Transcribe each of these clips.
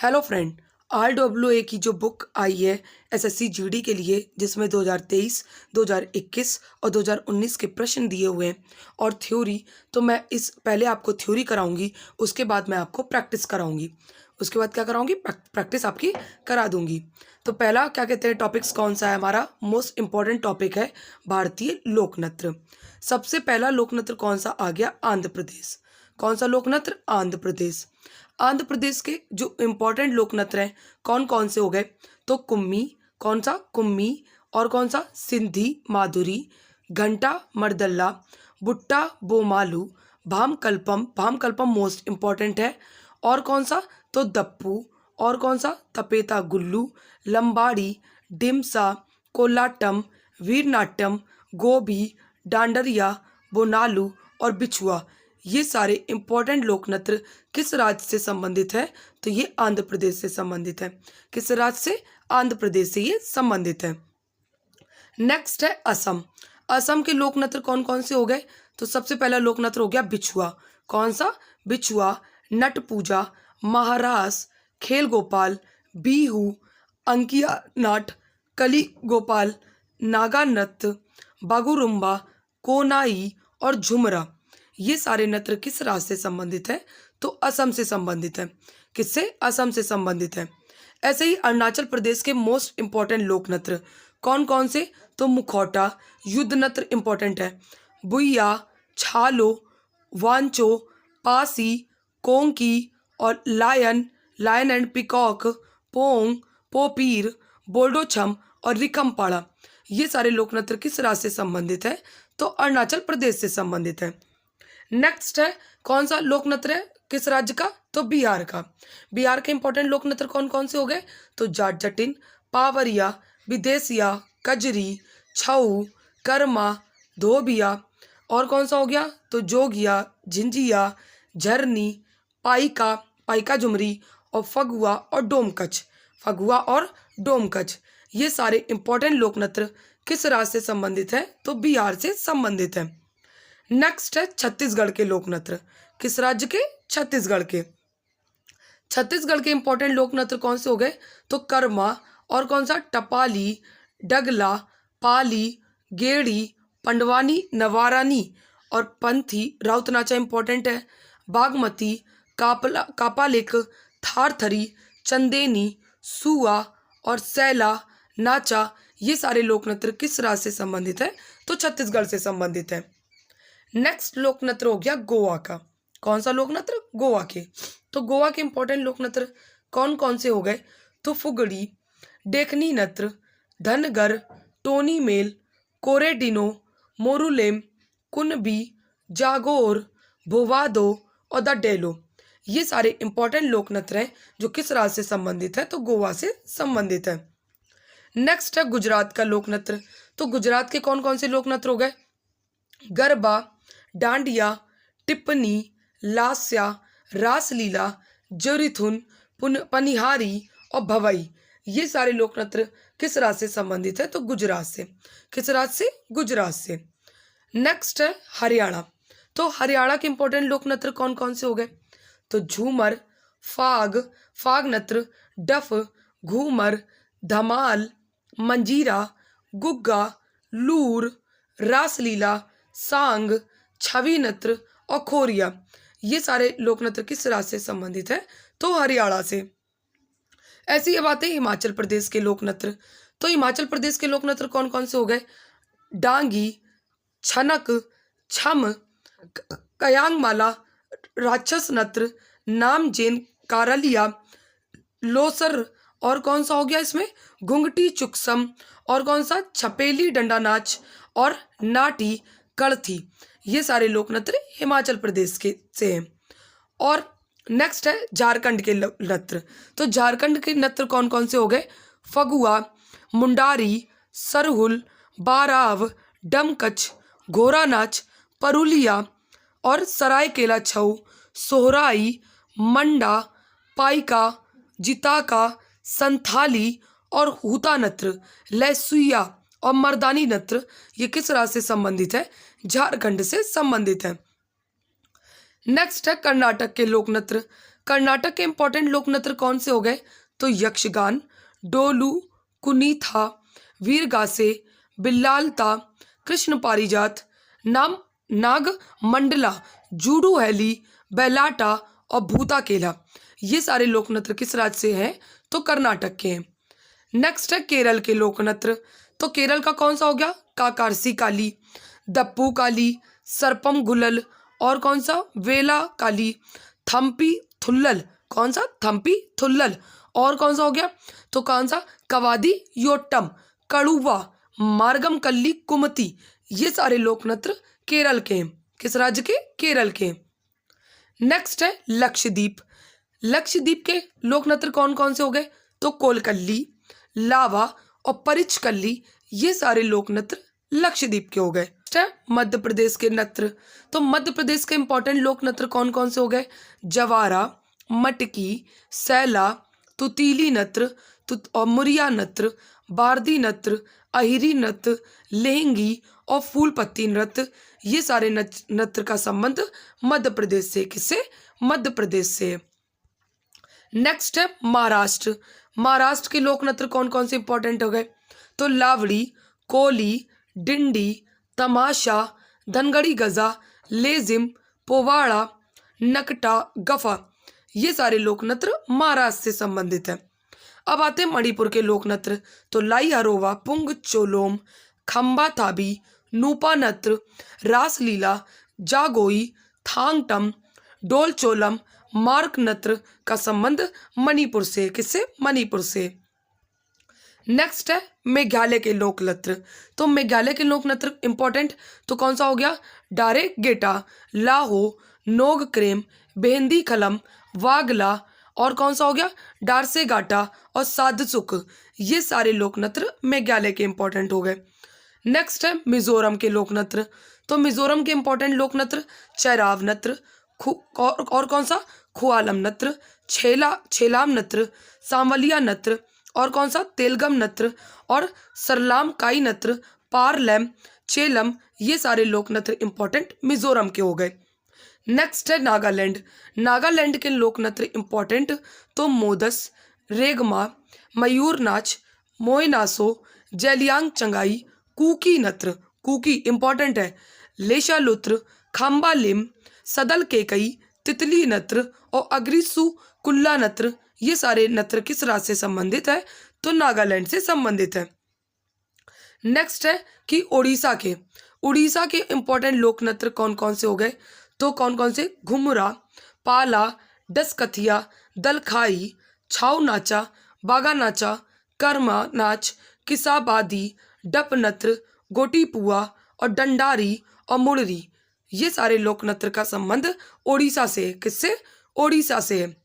Hello friend. RWA की जो book आई है एसएससी जीडी के लिए, जिसमें 2023, 2021 और 2019 के प्रश्न दिए हुए हैं और थ्योरी, तो मैं इस पहले आपको थ्योरी कराऊंगी, उसके बाद मैं आपको प्रैक्टिस कराऊंगी। उसके बाद क्या कराऊंगी? प्रैक्टिस आपकी करा दूंगी। तो पहला क्या कहते हैं टॉपिक्स कौन सा है? हमारा मोस्ट इंपॉर्टेंट टॉपिक है भारतीय लोकनृत्य। सबसे पहला लोकनृत्य कौन सा आ गया? आंध्र प्रदेश। कौन सा लोकनृत्य? आंध्र प्रदेश। आंध्र प्रदेश के जो इम्पोर्टेंट लोकनृत्य हैं कौन कौन से हो गए? तो कुम्मी। कौन सा? कुम्मी। और कौन सा? सिंधी माधुरी, घंटा मर्दल्ला, बुट्टा बोमालू, भामकल्पम। भामकल्पम मोस्ट इम्पॉर्टेंट है। और कौन सा? तो दप्पू। और कौन सा? तपेता गुल्लू, लंबाड़ी, डिमसा, कोलाटम, वीरनाट्यम, गोभी, डांडरिया, बोनालू और बिछुआ। ये सारे इंपॉर्टेंट लोकनृत्य किस राज्य से संबंधित है? तो ये आंध्र प्रदेश से संबंधित है। किस राज्य से? आंध्र प्रदेश से ये संबंधित है। नेक्स्ट है असम। असम के लोकनृत्य कौन कौन से हो गए? तो सबसे पहला लोकनृत्य हो गया बिछुआ। कौन सा? बिछुआ। नट पूजा, महारास, खेल गोपाल, बीहू, अंकिया नाट, कली गोपाल, नागा नृत्य, बागुरुम्बा, कोनाई और झुमरा। ये सारे नृत्य किस राज्य से संबंधित है? तो असम से संबंधित है। किससे? असम से संबंधित है। ऐसे ही अरुणाचल प्रदेश के मोस्ट इंपॉर्टेंट लोक नृत्य कौन कौन से? तो मुखौटा, युद्ध नृत्य इंपॉर्टेंट है। बुइया, छालो, वांचो, पासी, कोंकी और lion, lion and peacock, Ponung, Popir, Bardo Chham और रिकमपाड़ा। ये सारे लोक नृत्य किस राज्य से संबंधित है? तो अरुणाचल प्रदेश से संबंधित है। नेक्स्ट है कौन सा लोक नृत्य है? किस राज्य का? तो बिहार का। बिहार के इंपॉर्टेंट लोक नृत्य कौन कौन से हो गए? तो जाट जटिन, पावरिया, विदेशिया, कजरी, छऊ, कर्मा, धोबिया। और कौन सा हो गया? तो जोगिया, झिंझिया, झरनी, पाइका, पाइका झुमरी और फगुआ और डोमकच। फगुआ और डोमकच। ये सारे इंपॉर्टेंट लोक नृत्य किस राज्य से संबंधित है? तो बिहार से संबंधित है। नेक्स्ट है छत्तीसगढ़ के लोक नृत्य। किस राज्य के? छत्तीसगढ़ के। छत्तीसगढ़ के इंपॉर्टेंट लोक नृत्य कौन से हो गए? तो कर्मा। और कौन सा? टपाली, डगला, पाली, गेड़ी, पंडवानी, नवारानी और पंथी। राउत नाचा इंपॉर्टेंट है। बागमती, कापला, कापालिक, थारथरी, चंदेनी, सुआ और सैला नाचा। ये सारे लोक नृत्य किस राज्य से संबंधित है? तो छत्तीसगढ़ से संबंधित है। नेक्स्ट लोक नृत्य हो गया गोवा का। कौन सा लोक नृत्य? गोवा के। तो गोवा के इंपॉर्टेंट लोक नृत्य कौन कौन से हो गए? तो फुगड़ी, देखनी नृत्य, धनगर, टोनी मेल, कोरेडिनो, मोरुलेम, कुनबी, जागोर, भोवादो और द डेलो। ये सारे इंपॉर्टेंट लोक नृत्य हैं जो किस राज्य से संबंधित है? तो गोवा से संबंधित है। नेक्स्ट है गुजरात का लोक नृत्य। तो गुजरात के कौन कौन से लोक नृत्य हो गए? गरबा, डांडिया, टिप्पणी, लास्या, रासलीला, जरिथुन, पनिहारी और भवई। ये सारे लोक नृत्य किस राज्य से संबंधित है? तो गुजरात से। किस राज्य से? गुजरात से। नेक्स्ट है हरियाणा। तो हरियाणा के इंपॉर्टेंट लोक नृत्य कौन कौन से हो गए? तो झूमर, फाग, फाग नृत्य, डफ, घूमर, धमाल, मंजीरा, गुग्गा, लूर, रासलीला, सांग, छवि नृत्य और खोरिया। ये सारे लोक नृत्य किस राज्य से संबंधित है? तो हरियाणा से। ऐसी ये बातें हिमाचल प्रदेश के लोक नृत्य। तो हिमाचल प्रदेश के लोक नृत्य कौन कौन से हो गए? डांगी, छनक, छम, कयांगमाला, राक्षस नृत्य, नामजेन, कारलिया, लोसर और कौन सा हो गया इसमें? घुंघटी चुकसम और कौन सा? छपेली डंडा नाच और नाटी कड़थी। ये सारे लोक नृत्य हिमाचल प्रदेश के से हैं। और नेक्स्ट है झारखंड के नृत्य। तो झारखंड के नृत्य कौन कौन से हो गए? फगुआ, मुंडारी, सरहुल, बाराव, डमकच, घोड़ा नाच, परुलिया और सरायकेला छऊ, सोहराई, मंडा, पाइका, जिताका, संथाली और हुता नृत्य, लहसुइया और मर्दानी नृत्य। ये किस राज्य से संबंधित है? झारखंड से संबंधित है। नेक्स्ट है कर्नाटक के लोक नृत्य। कर्नाटक के इंपॉर्टेंट लोक नृत्य कौन से हो गए? तो यक्षगान, डोलू, कुनीथा, वीरगासे, बिल्लालता, कृष्ण पारिजात, नाम नाग मंडला, जूडू हैली, बैलाटा और भूता केला। ये सारे लोक नृत्य किस राज्य से हैं? तो कर्नाटक के हैं। नेक्स्ट है केरल के लोक नृत्य। तो केरल का कौन सा हो गया? काकारसी काली, दप्पू काली, सरपम गुलल और कौन सा? वेला काली, थम्पी थुल्लल। कौन सा? थम्पी थुल्लल। और कौन सा हो गया? तो कौन सा? कवादी योट्टम, कड़ुवा, मार्गम कल्ली कुमती। ये सारे लोक नृत्य केरल के हैं। किस राज्य के? केरल के। नेक्स्ट है लक्षद्वीप। लक्षद्वीप के लोक नृत्य कौन कौन से हो गए? तो कोलकल्ली, लावा और परिचकल्ली। ये सारे लोक नृत्य लक्षद्वीप के हो गए। नेक्स्ट है मध्य प्रदेश के नृत्य। तो मध्य प्रदेश के इंपॉर्टेंट लोक नृत्य कौन कौन से हो गए? जवारा, मटकी, सैला, तुतीली नृत्य और मुरिया नृत्य, बारदी नृत्य, अहिरी नृत्य, लेहंगी और फूलपत्ती नृत्य। ये सारे नृत्य का संबंध मध्य प्रदेश से। किससे? मध्य प्रदेश से। नेक्स्ट है महाराष्ट्र। महाराष्ट्र के लोक नृत्य कौन कौन से इंपॉर्टेंट हो गए? तो लावड़ी, कोली, डिंडी, तमाशा, धनगड़ी गजा, लेजिम, पोवाड़ा, नकटा, गफा। ये सारे लोक नृत्य महाराष्ट्र से संबंधित है। अब आते हैं मणिपुर के लोक नृत्य। तो लाई हरोवा, पुंग चोलोम, खम्बा थाबी, नूपा नृत्य, रासलीला, जागोई, थांगटम, डोल चोलम, मार्क नृत्य का संबंध मणिपुर से। किससे? मणिपुर से। नेक्स्ट है मेघालय के लोक नृत्य। तो मेघालय के लोक नृत्य इंपॉर्टेंट तो कौन सा हो गया? डारे गेटा, लाहो, नोग क्रेम, बेहंदी खलम, वागला और कौन सा हो गया? डारसे गाटा और साधसुक। ये सारे लोक नृत्य मेघालय के इंपॉर्टेंट हो गए। नेक्स्ट है मिजोरम के लोक नृत्य। तो मिजोरम के इंपॉर्टेंट लोक नृत्य चैराव नृत्य, और कौन सा? खुआलम नृत्य, छेलाम नृत्य, सांवलिया नृत्य और कौन सा? तेलगम नृत्य और सरलाम काई नृत्य, पारलैम, चेलम। ये सारे लोक नृत्य इंपॉर्टेंट मिजोरम के हो गए। नेक्स्ट है नागालैंड। नागालैंड के लोक नृत्य इंपॉर्टेंट तो मोदस, रेगमा, मयूर नाच, मोयनासो, जैलियांग चंगाई, कुकी नृत्य। कुकी इंपॉर्टेंट है। लेशालुत्र, खाम्बालिम, सदल केकई, तितली नृत्य और अग्रिसु कुल्ला नृत्य। ये सारे नृत्य किस राज्य से संबंधित है? तो नागालैंड से संबंधित है। नेक्स्ट है कि उड़ीसा के इंपॉर्टेंट लोक नृत्य कौन कौन से हो गए? तो कौन कौन से? घुमरा, पाला, डसकथिया, दलखाई, छाऊ नाचा, बागा नाचा, कर्मा नाच, किसाबादी, डप नृत्य, गोटीपुआ और डंडारी और मुड़री। ये सारे लोक नृत्य का संबंध ओडिशा से। किससे? ओडिशा से है।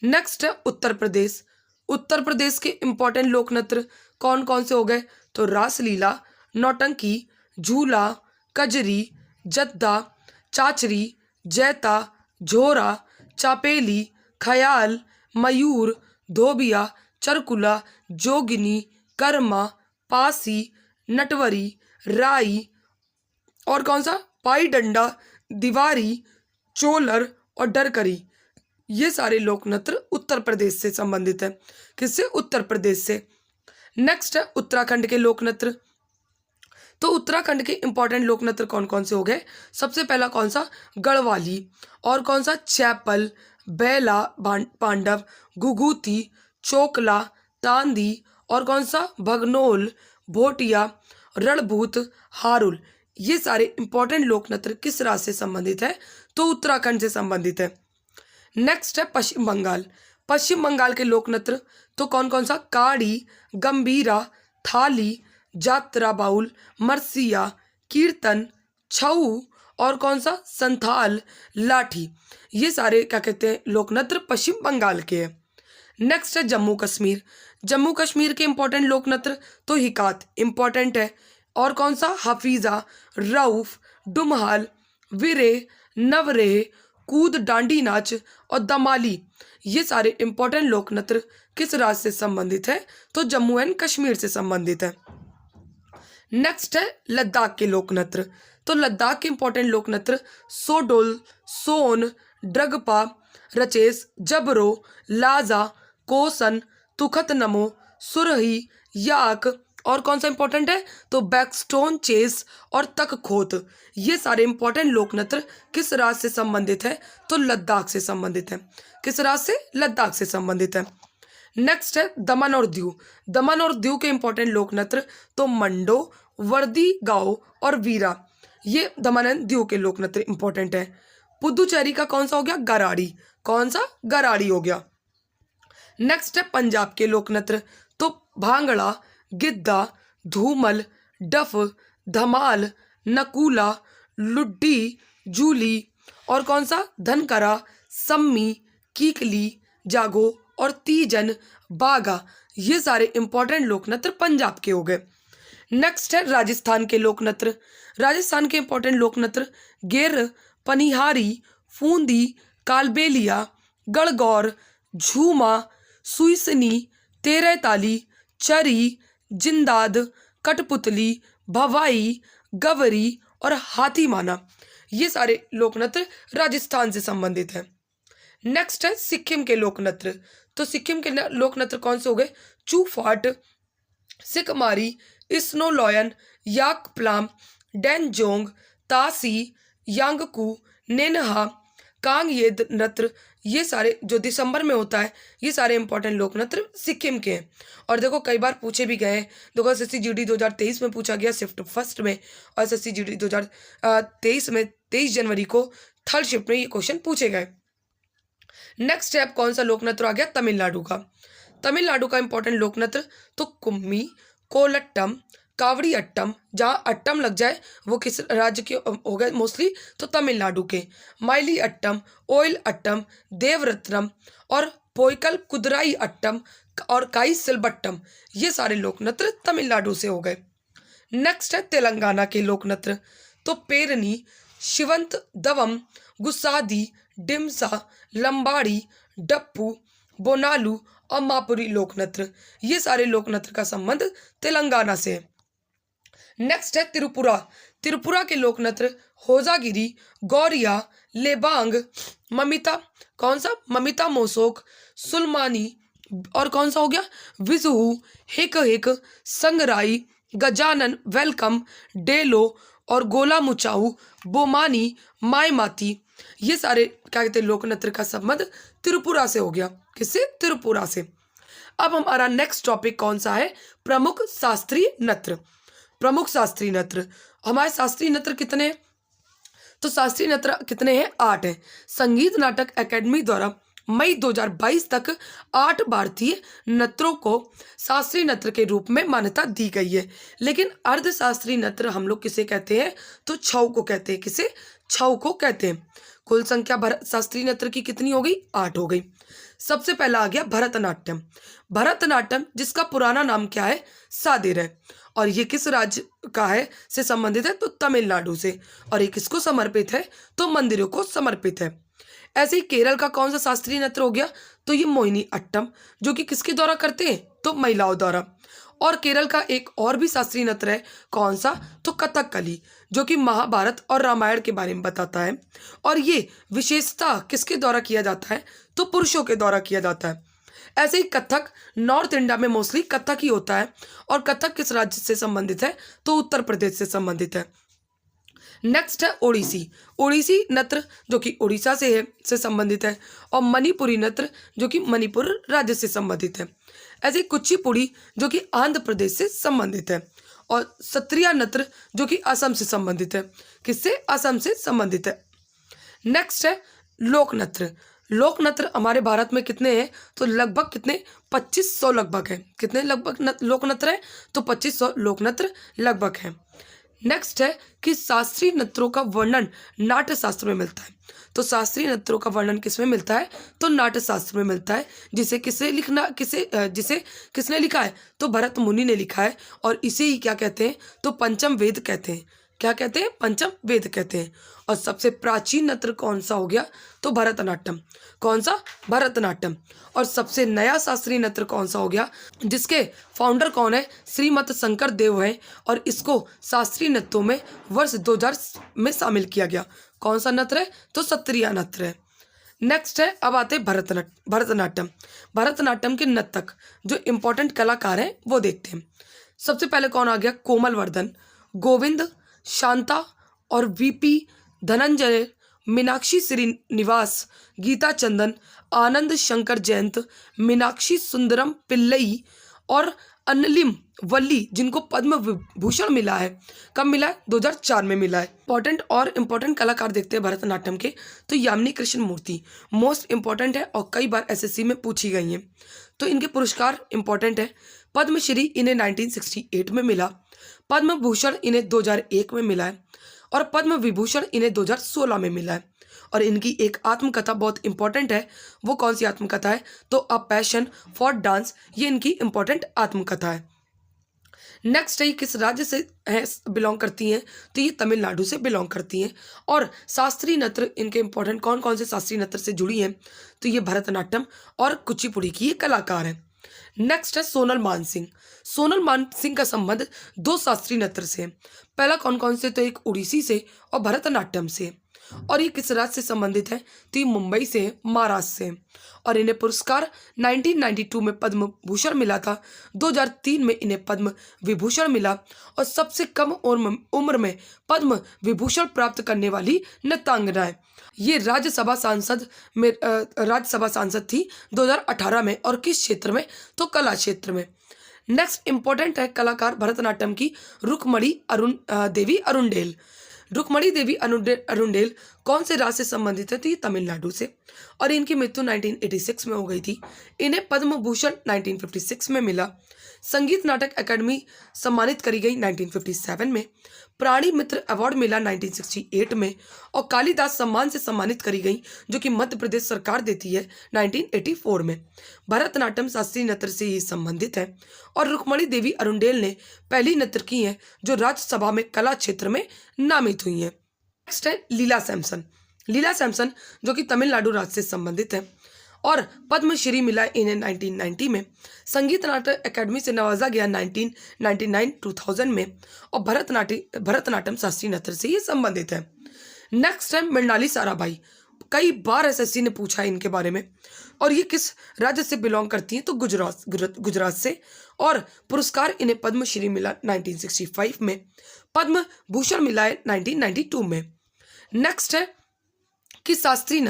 नेक्स्ट है उत्तर प्रदेश। उत्तर प्रदेश के इंपॉर्टेंट लोक नृत्य कौन कौन से हो गए? तो रासलीला, नौटंकी, झूला, कजरी, जद्दा, चाचरी, जैता, झोरा, चापेली, खयाल, मयूर, धोबिया, चरकुला, जोगिनी, कर्मा, पासी, नटवरी, राई और कौन सा? पाई डंडा, दीवारी, चोलर और डरकरी। ये सारे लोक नृत्य उत्तर प्रदेश से संबंधित है। किससे? उत्तर प्रदेश से। नेक्स्ट है उत्तराखंड के लोक नृत्य। तो उत्तराखंड के इंपॉर्टेंट लोक नृत्य कौन कौन से हो गए? सबसे पहला कौन सा? गढ़वाली और कौन सा? चैपल, बैला पांडव, घुघुती, चोकला, तांदी और कौन सा? भगनोल, भोटिया, रणभूत, हारुल। ये सारे इंपॉर्टेंट लोक नृत्य किस राज्य से संबंधित है? तो उत्तराखंड से संबंधित है। नेक्स्ट है पश्चिम बंगाल। पश्चिम बंगाल के लोक नृत्य तो कौन कौन सा? काड़ी, गंभीरा, थाली, जात्रा बाउल, मरसिया, कीर्तन, छऊ और कौन सा? संथाल, लाठी। ये सारे क्या कहते हैं? लोक नृत्य पश्चिम बंगाल के हैं। नेक्स्ट है जम्मू कश्मीर। जम्मू कश्मीर के इंपॉर्टेंट लोक नृत्य तो हिकात इंपॉर्टेंट है और कौन सा? हफीजा, रऊफ, डुमहाल, विरे, नवरेह, कूद डांडी नाच और दमाली। ये सारे इंपॉर्टेंट लोक नृत्य किस राज्य से संबंधित है? तो जम्मू एंड कश्मीर से संबंधित है। नेक्स्ट है लद्दाख के लोक नृत्य। तो लद्दाख के इंपॉर्टेंट लोक नृत्य सोडोल, सोन, ड्रगपा, रचेस, जबरो, लाजा, कोसन, तुखत नमो, सुरही, याक, और कौन सा इंपॉर्टेंट है तो बैकस्टोन चेस और तकखोत। ये सारे इंपॉर्टेंट लोक नृत्य किस राज्य से संबंधित है तो लद्दाख से संबंधित है। किस राज्य से? लद्दाख से संबंधित है। नेक्स्ट है दमन और दीव। दमन और दीव के इंपॉर्टेंट लोक नृत्य तो मंडो, वर्दी गाओ और वीरा। ये दमन एंड दीव के लोक नृत्य इंपॉर्टेंट है। पुदुचेरी का कौन सा हो गया? गराड़ी। कौन सा? गराड़ी हो गया। नेक्स्ट है पंजाब के लोक नृत्य तो भांगड़ा, गिद्धा, धूमल, डफ, धमाल, नकूला, लुड्डी, जूली, और कौन सा? धनकरा, सम्मी, कीकली, जागो और तीजन, बागा। ये सारे इंपॉर्टेंट लोक नृत्य पंजाब के हो गए। नेक्स्ट है राजस्थान के लोक नृत्य। राजस्थान के इंपॉर्टेंट लोक नृत्य गेर, पनिहारी, फूंदी, कालबेलिया, गणगौर, झूमा, सुईसनी, तेरह ताली, चरी, जिंदाद, कठपुतली, भवाई, गवरी और हाथीमाना। ये सारे लोक नृत्य राजस्थान से संबंधित है। नेक्स्ट है सिक्किम के लोक नृत्य। तो सिक्किम के लोक नृत्य कौन से हो गए? चूफाट, सिकमारी, स्नो लॉयन, याक प्लाम, डेनजोंग, तासी, यांगकू, नेनहा, कांग ये नृत्य। ये सारे जो दिसंबर में होता है, ये सारे इंपॉर्टेंट लोक नृत्य सिक्किम के हैं। और देखो कई बार पूछे भी गए हैं। देखो एसएससी जीडी 2023 में पूछा गया शिफ्ट फर्स्ट में, और एसएससी जीडी 2023 में 23 जनवरी को थर्ड शिफ्ट में ये क्वेश्चन पूछे गए। नेक्स्ट स्टेप कौन सा लोक नृत्य आ गया? तमिलनाडु का। तमिलनाडु का इंपॉर्टेंट लोक नृत्य तो कुम्मी, कोलट्टम, कावड़ी अट्टम। जहाँ अट्टम लग जाए वो किस राज्य के हो गए मोस्टली तो तमिलनाडु के। माइली अट्टम, ओइल अट्टम, देवरत्नम और पोइकल कुदराई अट्टम और काई सिलबट्टम। ये सारे लोक नृत्य तमिलनाडु से हो गए। नेक्स्ट है तेलंगाना के लोक नृत्य तो पेरनी, शिवंत दवम, गुस्सादी, डिमसा, लंबाड़ी, डप्पू, बोनालू और मापुरी लोक नृत्य। ये सारे लोक नृत्य का संबंध तेलंगाना से है। नेक्स्ट है त्रिपुरा। त्रिपुरा के लोक नृत्य होजागिरी, गौरिया, लेबांग, ममिता, कौन सा? ममिता मोसोक, सुलमानी, और कौन सा हो गया? विजुहू, हिक हिक, संगराई, गजानन, वेलकम, डेलो और गोला मुचाऊ, बोमानी, मायमाती। ये सारे क्या कहते हैं लोक नृत्य का संबंध त्रिपुरा से हो गया। किससे? त्रिपुरा से। अब हमारा नेक्स्ट टॉपिक कौन सा है? प्रमुख शास्त्रीय नृत्य। प्रमुख शास्त्रीय नृत्य। हमारे शास्त्रीय नृत्य कितने हैं? तो शास्त्रीय नृत्य कितने हैं? 8 हैं। संगीत नाटक अकेडमी द्वारा मई 2022 तक 8 भारतीय नृत्यों को शास्त्रीय नृत्य के रूप में मान्यता दी गई है। लेकिन अर्धशास्त्रीय नृत्य हम लोग किसे कहते हैं? तो छऊ को कहते हैं। किसे? छऊ को कहते हैं। कुल संख्या शास्त्रीय नृत्य की कितनी हो गई? 8 हो गई। सबसे पहला आ गया भरतनाट्यम। भरतनाट्यम जिसका पुराना नाम क्या है? सादेर है। और ये किस राज्य का है से संबंधित है? तो तमिलनाडु से। और ये किसको समर्पित है? तो मंदिरों को समर्पित है। ऐसे ही केरल का कौन सा शास्त्रीय नृत्य हो गया? तो ये मोहिनी अट्टम, जो कि किसके द्वारा करते हैं? तो महिलाओं द्वारा। और केरल का एक और भी शास्त्रीय नृत्य है, कौन सा? तो कथकली, जो कि महाभारत और रामायण के बारे में बताता है। और ये विशेषता किसके द्वारा किया जाता है? तो पुरुषों के द्वारा किया जाता है। ऐसे ही कथक नॉर्थ इंडिया में मोस्टली कथक ही होता है। और कथक किस राज्य से संबंधित है? तो उत्तर प्रदेश से संबंधित है। नेक्स्ट है ओडिसी। ओडिसी नृत्य जो कि उड़ीसा से संबंधित है। और मणिपुरी नृत्य जो कि मणिपुर राज्य से संबंधित है। ऐसे कुचिपुड़ी जो कि आंध्र प्रदेश से संबंधित है। और सत्रिया नृत्य जो कि असम से संबंधित है। किससे? असम से संबंधित है। नेक्स्ट है लोक नृत्य। लोक नृत्य हमारे भारत में कितने हैं? तो लगभग कितने? 2500 लगभग है। कितने लगभग लोक नृत्य है? तो 2500 लोक नृत्य लगभग है। नेक्स्ट है कि शास्त्रीय नृत्यों का वर्णन नाट्य शास्त्र में मिलता है। तो शास्त्रीय नृत्यों का वर्णन किसमें मिलता है? तो नाट्य शास्त्र में मिलता है। जिसे किसने लिखा है? तो भरत मुनि ने लिखा है। और इसे ही क्या कहते हैं? तो पंचम वेद कहते हैं। क्या कहते हैं? पंचम वेद कहते हैं। और सबसे प्राचीन नृत्य कौन सा हो गया? तो भरतनाट्यम। कौन सा? भरतनाट्यम। और सबसे नया शास्त्रीय नृत्य कौन सा हो गया? जिसके फाउंडर कौन है? श्रीमत शंकर देव है। और इसको शास्त्रीय नृत्यों में वर्ष 2000 में शामिल किया गया। कौन सा नृत्य है? तो सत्रिया नृत्य है। नेक्स्ट है, अब आते हैं भरतनाट्यम। भरतनाट्यम के नर्तक जो इम्पोर्टेंट कलाकार हैं वो देखते हैं। सबसे पहले कौन आ गया? कोमल वर्धन, गोविंद, शांता और वीपी धनंजय, मीनाक्षी श्रीनिवास, गीता चंदन, आनंद शंकर जयंत, मीनाक्षी सुंदरम पिल्लई और अनलिम वल्ली, जिनको पद्म विभूषण मिला है। कब मिला है? 2004 में मिला है। इंपॉर्टेंट कलाकार देखते हैं भरतनाट्यम के, तो यामिनी कृष्ण मूर्ति मोस्ट इंपॉर्टेंट है और कई बार एसएससी में पूछी गई हैं। तो इनके पुरस्कार इंपॉर्टेंट है। पद्मश्री इन्हें 1968 में मिला, पद्म भूषण इन्हें 2001 में मिला है और पद्म विभूषण इन्हें 2016 में मिला है। और इनकी एक आत्मकथा बहुत इंपॉर्टेंट है। वो कौन सी आत्मकथा है? तो अ पैशन फॉर डांस, ये इनकी इंपॉर्टेंट आत्मकथा है। नेक्स्ट है, ये किस राज्य से है बिलोंग करती हैं? तो ये तमिलनाडु से बिलोंग करती हैं। और शास्त्रीय नृत्य इनके इंपॉर्टेंट कौन कौन से शास्त्रीय नृत्य से जुड़ी हैं? तो ये भरतनाट्यम और कुचिपुड़ी की ये कलाकार हैं। नेक्स्ट है सोनल मानसिंह। सोनल मानसिंह का संबंध दो शास्त्रीय नृत्य से है। पहला कौन कौन से? तो एक उड़ीसी से और भरतनाट्यम से। और ये किस राज्य से संबंधित है? तो ये मुंबई से, महाराष्ट्र से। और इन्हें पुरस्कार 1992 में पद्म भूषण मिला था, 2003 में इन्हें पद्म विभूषण मिला और सबसे कम उम्र में पद्म विभूषण प्राप्त करने वाली नृत्यांगना है। ये राज्यसभा सांसद थी 2018 में। और किस क्षेत्र में? तो कला क्षेत्र में। नेक्स्ट इंपॉर्टेंट है कलाकार भरतनाट्यम की रुक्मणी देवी अरुंडेल। रुक्मणी देवी अरुंडेल कौन से राज्य से संबंधित है? तो ये तमिलनाडु से। और इनकी मृत्यु 1986 में हो गई थी। इन्हें पद्म भूषण 1956 में मिला। संगीत नाटक अकादमी सम्मानित करी गई 1957 में। प्राणी मित्र अवार्ड मिला 1968 में। और कालिदास सम्मान से सम्मानित करी गई, जो कि मध्य प्रदेश सरकार देती है, 1984 में। भरतनाट्यम शास्त्रीय नृत्य से ये संबंधित है। और रुक्मणी देवी अरुंडेल ने पहली नर्तकी हैं जो राज्यसभा में कला क्षेत्र में नामित हुई हैं। नेक्स्ट है लीला सैमसन। लीला सैमसन जो कि तमिलनाडु राज्य से संबंधित है और पद्मश्री मिला इन्हें 1990 में। संगीत नाटक अकादमी से नवाजा गया 1999-2000 में। और भरतनाट्यम शास्त्रीय नृत्य से ये संबंधित है। नेक्स्ट है मृणाली साराभाई। कई बार एसएससी ने पूछा है इनके बारे में। और ये किस राज्य से बिलोंग करती हैं? तो गुजरात से। और पुरस्कार इन्हें पद्मश्री मिला 1965 में, पद्म भूषण मिला है 1992 में। नेक्स्ट है कि शास्त्रीय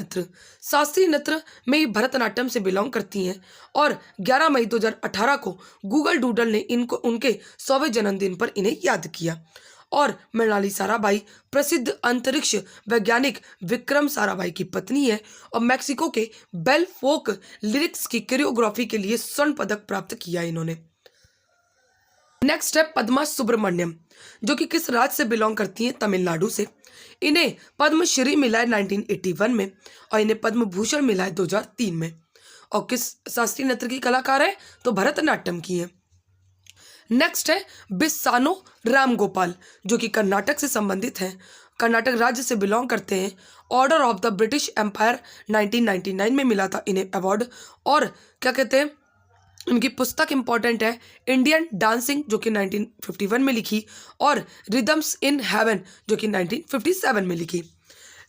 नृत्य में ये भरतनाट्यम से बिलोंग करती हैं। और 11 मई 2018 को गूगल डूडल ने इनको उनके 100वें जन्मदिन पर इन्हें याद किया। और मृणाली साराभाई प्रसिद्ध अंतरिक्ष वैज्ञानिक विक्रम साराभाई की पत्नी है और मैक्सिको के बेल फोक लिरिक्स की कोरियोग्राफी के लिए स्वर्ण पदक प्राप्त किया इन्होंने। नेक्स्ट है पद्मा सुब्रमण्यम, जो कि किस राज्य से बिलोंग करती हैं? तमिलनाडु से। इन्हें पद्मश्री मिला है 1981 में और इन्हें पद्म भूषण मिला है 2003 में। और किस शास्त्रीय नृत्य की कलाकार है? तो भरतनाट्यम की है। नेक्स्ट है बिस्सानो राम गोपाल, जो कि कर्नाटक से संबंधित हैं, कर्नाटक राज्य से बिलोंग करते हैं। Order of the British Empire 1999 में मिला था इन्हें अवार्ड। और क्या कहते हैं, उनकी पुस्तक इंपॉर्टेंट है इंडियन डांसिंग, जो कि 1951 में लिखी, और रिदम्स इन हेवन, जो कि 1957 में लिखी।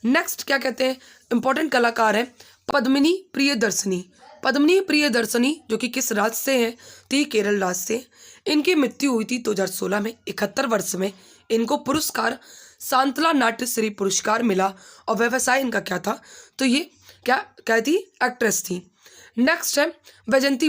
नेक्स्ट क्या कहते हैं, इंपॉर्टेंट कलाकार है पद्मिनी प्रियदर्शनी। पद्मिनी प्रियदर्शनी जो कि किस राज्य से हैं? तो ये केरल राज्य से। इनकी मृत्यु हुई थी 2016 में, 71 वर्ष में। इनको पुरस्कार सांतला नाट्य श्री पुरस्कार मिला। और व्यवसाय इनका क्या था? तो ये क्या थी? एक्ट्रेस थी। नेक्स्ट है वैजंती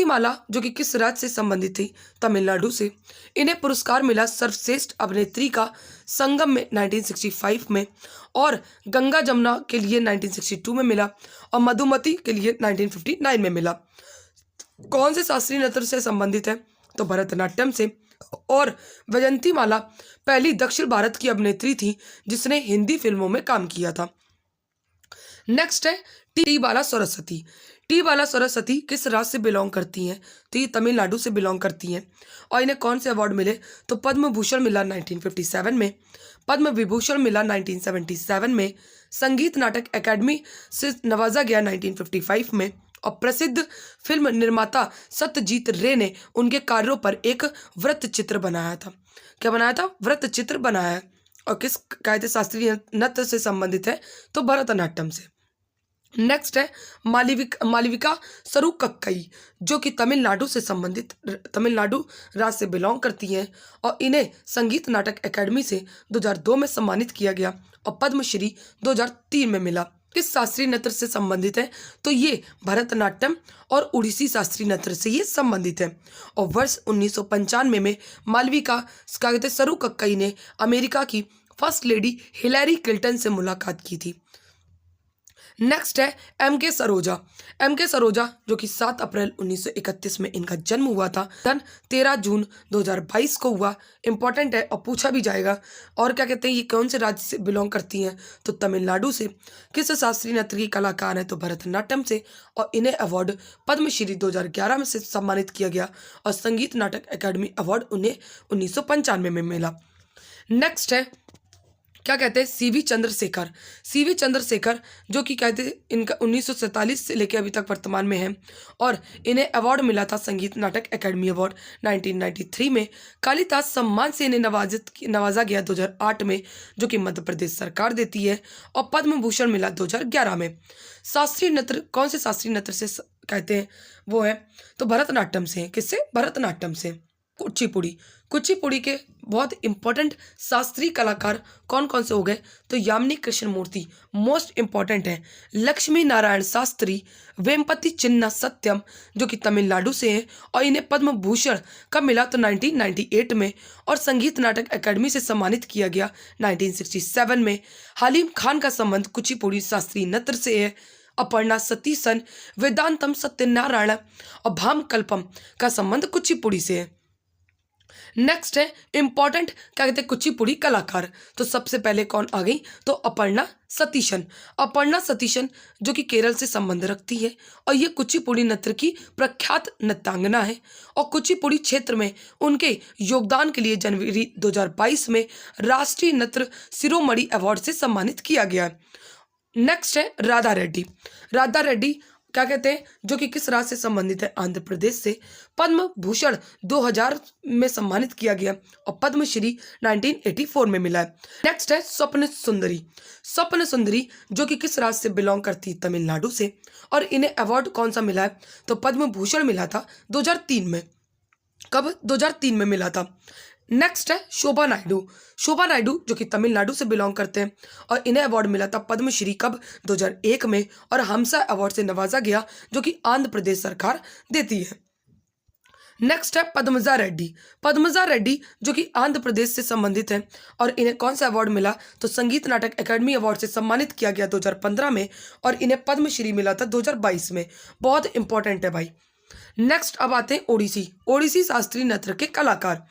माला, जो कि किस राज्य से संबंधित थी? तमिलनाडु से। इन्हें पुरस्कार मिला सर्वश्रेष्ठ अभिनेत्री का संगम में 1965 में। और गंगा जमुना के लिए 1962 में मिला और मधुमती के लिए 1959 में मिला। कौन से शास्त्रीय नृत्य से संबंधित है? तो भरतनाट्यम से। और वैजंती माला पहली दक्षिण भारत की अभिनेत्री थी जिसने हिंदी फिल्मों में काम किया था। नेक्स्ट है टी बाला सरस्वती किस राज्य से बिलोंग करती हैं? तो ये तमिलनाडु से बिलोंग करती हैं। और इन्हें कौन से अवार्ड मिले? तो पद्म भूषण मिला 1957 में, पद्म विभूषण मिला 1977 में, संगीत नाटक अकादमी से नवाजा गया 1955 में। और प्रसिद्ध फिल्म निर्माता सत्यजीत रे ने उनके कार्यों पर एक वृत्त चित्र बनाया था। क्या बनाया था? वृत्त चित्र बनाया है। और किस कायदे शास्त्रीय नृत्य से संबंधित है? तो भरतनाट्यम से। नेक्स्ट है मालविका सरुकक्कई, जो कि तमिलनाडु से संबंधित, तमिलनाडु राज्य से बिलोंग करती हैं और इन्हें संगीत नाटक एकेडमी से 2002 में सम्मानित किया गया और पद्मश्री 2003 में मिला। किस शास्त्रीय नृत्य से संबंधित है? तो ये भरतनाट्यम और उड़ीसी शास्त्रीय नृत्य से ये संबंधित है। और वर्ष 1995 में मालविका क्या कहते हैं सरुकक्कई ने अमेरिका की फर्स्ट लेडी हिलैरी क्लिंटन से मुलाकात की थी। नेक्स्ट है एम.के. सरोजा। एम.के. सरोजा जो कि 7 अप्रैल 1931 में इनका जन्म हुआ था, धन 13 जून 2022 को हुआ। इंपॉर्टेंट है और पूछा भी जाएगा। और क्या कहते हैं ये कौन से राज्य से बिलोंग करती हैं? तो तमिलनाडु से। किस शास्त्रीय नृत्य की कलाकार है? तो भरतनाट्यम से। और इन्हें अवार्ड पद्मश्री 2011 में से सम्मानित किया गया और संगीत नाटक अकादमी अवार्ड उन्हें 1995 में मिला। नेक्स्ट है क्या कहते हैं सीवी चंद्रशेखर। सीवी चंद्रशेखर जो कि कहते हैं इनका 1947 से लेकर अभी तक वर्तमान में है और इन्हें अवार्ड मिला था संगीत नाटक एकेडमी अवार्ड 1993 में। कालिदास सम्मान से इन्हें नवाजा गया 2008 में, जो कि मध्य प्रदेश सरकार देती है। और पद्म भूषण मिला 2011 में। शास्त्रीय नृत्य कौन से शास्त्रीय नृत्य से कहते हैं? वो है तो भरतनाट्यम से। किससे? भरतनाट्यम से। कुचिपुड़ी। कुचिपुड़ी के बहुत इंपॉर्टेंट शास्त्रीय कलाकार कौन कौन से हो गए? तो यामिनी कृष्णमूर्ति मोस्ट इंपॉर्टेंट है। लक्ष्मी नारायण शास्त्री, वेम्पति चिन्ना सत्यम जो कि तमिलनाडु से हैं और इन्हें पद्म भूषण कब मिला? तो 1998 में। और संगीत नाटक अकादमी से सम्मानित किया गया 1967 में। हलीम खान का संबंध कुचिपुड़ी शास्त्रीय नृत्य से है। अपर्णा सतीसन, वेदांतम सत्यनारायण और भामकल्पम का संबंध कुचिपुड़ी से है। नेक्स्ट है इंपॉर्टेंट क्या कहते हैं कुचिपुड़ी कलाकार। तो सबसे पहले कौन आ गई? तो अपर्णा सतीशन। अपर्णा सतीशन जो कि केरल से संबंध रखती है और ये कुचिपुड़ी नृत्य की प्रख्यात नृत्यांगना है और कुचिपुड़ी क्षेत्र में उनके योगदान के लिए जनवरी 2022 में राष्ट्रीय नृत्य शिरोमणि अवार्ड से सम्मानित किया गया। नेक्स्ट है राधा रेड्डी। राधा रेड्डी क्या कहते हैं जो कि किस राज्य से संबंधित है? आंध्र प्रदेश से। पद्म भूषण 2000 में सम्मानित किया गया और पद्मश्री 1984 में मिला है। नेक्स्ट है स्वप्न सुंदरी। स्वप्न सुंदरी जो कि किस राज्य से बिलोंग करती है? तमिलनाडु से। और इन्हें अवार्ड कौन सा मिला है? तो पद्म भूषण मिला था 2003 में। कब? 2003 में मिला था। नेक्स्ट है शोभा नायडू। शोभा नायडू जो कि तमिलनाडु से बिलोंग करते हैं और इन्हें अवार्ड मिला था पद्मश्री कब? 2001 में। और हमसा अवार्ड से नवाजा गया जो कि आंध्र प्रदेश सरकार देती है। नेक्स्ट है पद्मजा रेड्डी। पद्मजा रेड्डी जो कि आंध्र प्रदेश से संबंधित है और इन्हें कौन सा अवार्ड मिला? तो संगीत नाटक अकादमी अवार्ड से सम्मानित किया गया 2015 में और इन्हें पद्मश्री मिला था 2022 में। बहुत इंपॉर्टेंट है भाई। नेक्स्ट अब आते हैं ओडिसी। ओडिसी शास्त्रीय नृत्य के कलाकार।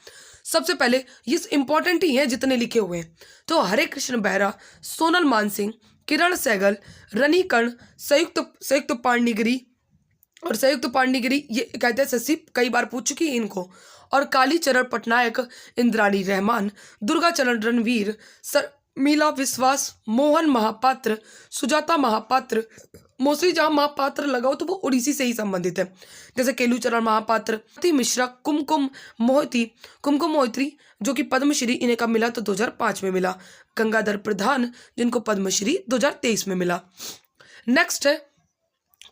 सबसे पहले ये इंपॉर्टेंट ही है जितने लिखे हुए हैं। तो हरे कृष्ण बेहरा, सोनल मानसिंह, किरण सहगल, रनी कर्ण, संयुक्त पांडिगिरी और संयुक्त पांडिगिरी ये कहते हैं शशि कई बार पूछ चुकी है इनको। और काली चरण पटनायक, इंद्राणी रहमान, दुर्गा चरण रणवीर, मीला विश्वास, मोहन महापात्र, सुजाता महापात्र, मोस्टली जहाँ महापात्र लगाओ तो वो उड़ीसी से ही संबंधित है। जैसे केलूचरण महापात्र, मिश्रा, कुमकुम मोहित्री जो कि पद्मश्री इन्हें कब मिला? तो 2005 में मिला। गंगाधर प्रधान जिनको पद्मश्री 2023 में मिला। नेक्स्ट है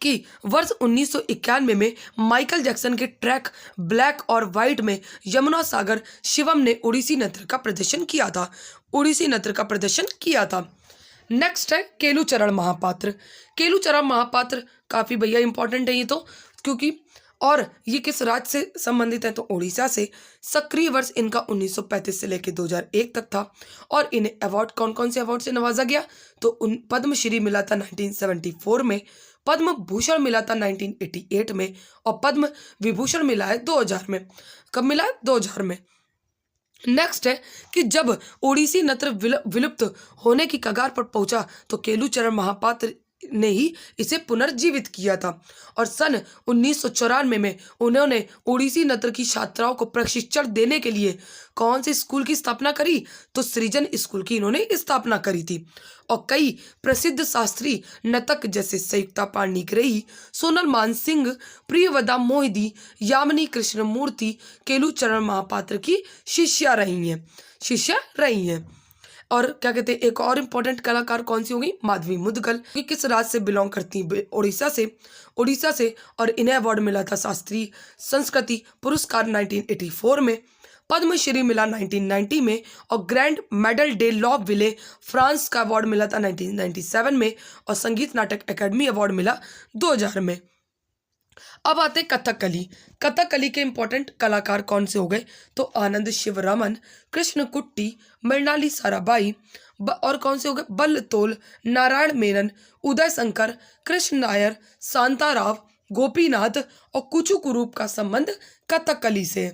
कि वर्ष 1991 में माइकल जैक्सन के ट्रैक ब्लैक और वाइट में यमुना सागर शिवम ने उड़ीसी नृत्य का प्रदर्शन किया था। उड़ीसी नृत्य का प्रदर्शन किया था। नेक्स्ट है केलूचरण महापात्र। केलूचरण महापात्र काफ़ी भैया इंपॉर्टेंट है ये तो, क्योंकि और ये किस राज्य से संबंधित है? तो उड़ीसा से। सक्रिय वर्ष इनका 1935 से लेकर 2001 तक था और इन्हें अवार्ड कौन कौन से अवार्ड से नवाजा गया? तो पद्मश्री मिला था 1974 में, पद्म भूषण मिला था 1988 में और पद्म विभूषण मिला है 2000 में। कब मिला है? 2000 में। नेक्स्ट है कि जब ओडिसी नृत्य विलुप्त होने की कगार पर पहुंचा तो केलूचरण महापात्र ने ही इसे पुनर्जीवित किया था और सन 1994 में उन्होंने ओडिसी नृत्य की छात्राओं को प्रशिक्षण देने के लिए कौन से स्कूल की स्थापना करी? तो सृजन स्कूल की इन्होंने स्थापना करी थी। और कई प्रसिद्ध शास्त्रीय नर्तक जैसे संयुक्ता पाणिग्रही, सोनल मानसिंह, प्रियवदा मोहिदी, यामिनी कृष्णमूर्ति केलूचरण महापात्र की शिष्या रही हैं। और क्या कहते हैं, एक और इम्पोर्टेंट कलाकार कौन सी होगी, माधवी मुदगल, कि किस राज्य से बिलोंग करती हैं, उड़ीसा से। और इन्हें अवार्ड मिला था शास्त्रीय संस्कृति पुरस्कार 1984 में, पद्मश्री मिला 1990 में, और ग्रैंड मेडल डे लॉ विले फ्रांस का अवार्ड मिला था 1997 में, और संगीत नाटक अकेडमी अवार्ड मिला 2000 में। अब आते हैं कथकली। कथकली के इंपॉर्टेंट कलाकार कौन से हो गए, तो आनंद शिवरामन, कृष्ण कुट्टी, मृणाली साराभाई, और कौन से हो गए, बल्लतोल, नारायण मेनन, उदय शंकर, कृष्ण नायर, शांताराव, गोपीनाथ और कुचुकुरूप का संबंध कथकली से।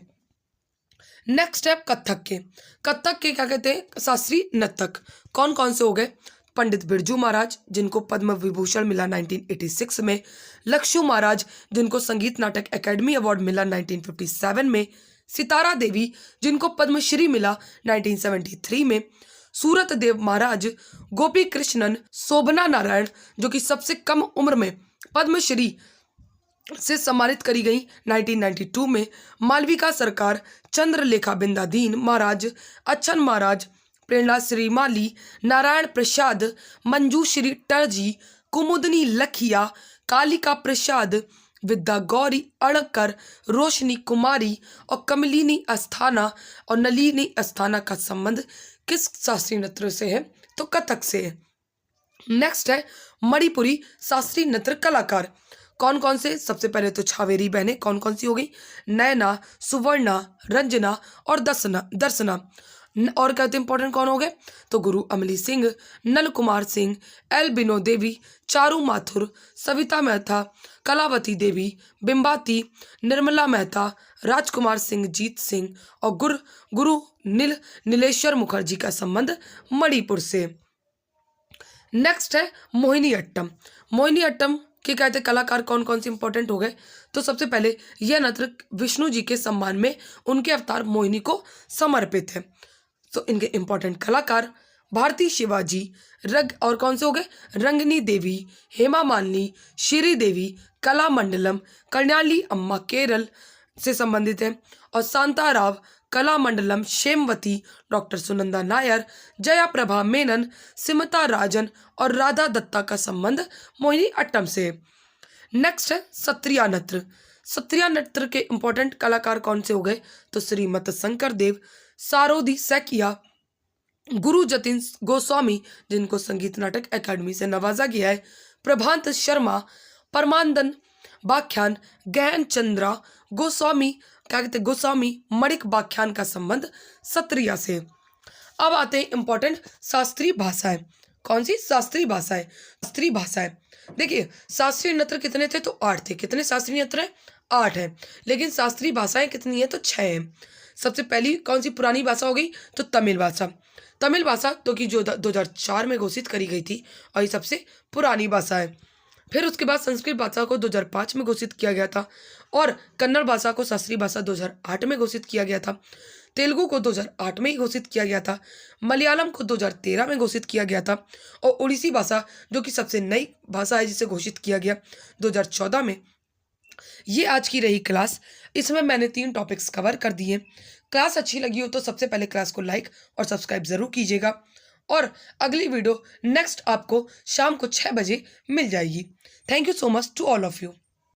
नेक्स्ट है कथक के क्या कहते हैं, शास्त्रीय नर्तक कौन कौन से हो गए, पंडित बिरजू महाराज जिनको पद्म विभूषण मिला 1986 में, लक्षु महाराज जिनको संगीत नाटक एकेडमी अवार्ड मिला 1957 में, सितारा देवी जिनको पद्मश्री मिला 1973 में, सूरत देव महाराज, गोपी कृष्णन, शोभना नारायण जो कि सबसे कम उम्र में पद्मश्री से सम्मानित करी गई 1992 में, मालविका सरकार, चंद्रलेखा बिंदादीन महाराज, अच्छन महाराज, प्रेरणा श्री माली, नारायण प्रसाद, मंजूश्री टर्जी, कुमुदनी लखिया, कालिका प्रसाद, विद्या गौरी अड़कर, रोशनी कुमारी और कमलिनी अस्थाना और नलिनी अस्थाना का संबंध किस शास्त्रीय नृत्य से है, तो कथक से है। नेक्स्ट है मणिपुरी शास्त्रीय नृत्य कलाकार कौन कौन से, सबसे पहले तो छावेरी बहनें कौन कौन सी हो गई, नयना, सुवर्णा, रंजना और दर्शना। और कहते इंपॉर्टेंट कौन हो गए, तो गुरु अमली सिंह, नल कुमार सिंह, एल बिनो देवी, चारू माथुर, सविता मेहता, कलावती देवी, बिंबाती, निर्मला मेहता, राजकुमार सिंह, जीत सिंह और गुरु नीलेश्वर मुखर्जी का संबंध मणिपुर से। नेक्स्ट है मोहिनी अट्टम के कहते कलाकार कौन कौन से इंपॉर्टेंट हो गए, तो सबसे पहले यह नृत्य विष्णु जी के सम्मान में उनके अवतार मोहिनी को समर्पित है। तो इनके इंपॉर्टेंट कलाकार भारती शिवाजी, और कौन से हो गए, रंगनी देवी, हेमा मालिनी, श्री देवी, कला मंडलम, कल्याणी अम्मा केरल से संबंधित है, और शांताराव, कला मंडलम, शेमवती, डॉक्टर सुनंदा नायर, जया प्रभा मेनन, सिमता राजन और राधा दत्ता का संबंध मोहिनी अट्टम से। नेक्स्ट है सत्रिया नृत्य के इंपॉर्टेंट कलाकार कौन से हो गए, तो श्रीमत शंकर देव, सारोदी सैकिया, गुरु जतिन गोस्वामी जिनको संगीत नाटक एकेडमी से नवाजा गया है, प्रभांत शर्मा, परमानंदन बाख्यान, गहन चंद्रा गोस्वामी, क्या कहते गोस्वामी मणिक बाख्यान का संबंध सत्रिया से। अब आते हैं इंपॉर्टेंट शास्त्रीय भाषाएं, कौन सी शास्त्रीय भाषाएं। देखिए शास्त्रीय नृत्य कितने थे, तो 8 थे। कितने शास्त्रीय नृत्य है, 8 है, लेकिन शास्त्रीय भाषाएं कितनी है, तो 6 है। सबसे पहली कौन सी पुरानी भाषा हो गई, तो तमिल भाषा तो कि जो 2004 में घोषित करी गई थी और ये सबसे पुरानी भाषा है। फिर उसके बाद संस्कृत भाषा को 2005 में घोषित किया गया था, और कन्नड़ भाषा को शास्त्रीय भाषा 2008 में घोषित किया गया था, तेलुगु को 2008 में ही घोषित किया गया था, मलयालम को 2013 में घोषित किया गया था, और उड़ीसी भाषा जो कि सबसे नई भाषा है जिसे घोषित किया गया 2014 में। ये आज की रही क्लास, इसमें मैंने 3 टॉपिक्स कवर कर दिए। क्लास अच्छी लगी हो तो सबसे पहले क्लास को लाइक और सब्सक्राइब ज़रूर कीजिएगा, और अगली वीडियो नेक्स्ट आपको शाम को 6 बजे मिल जाएगी। Thank you so much to all of you.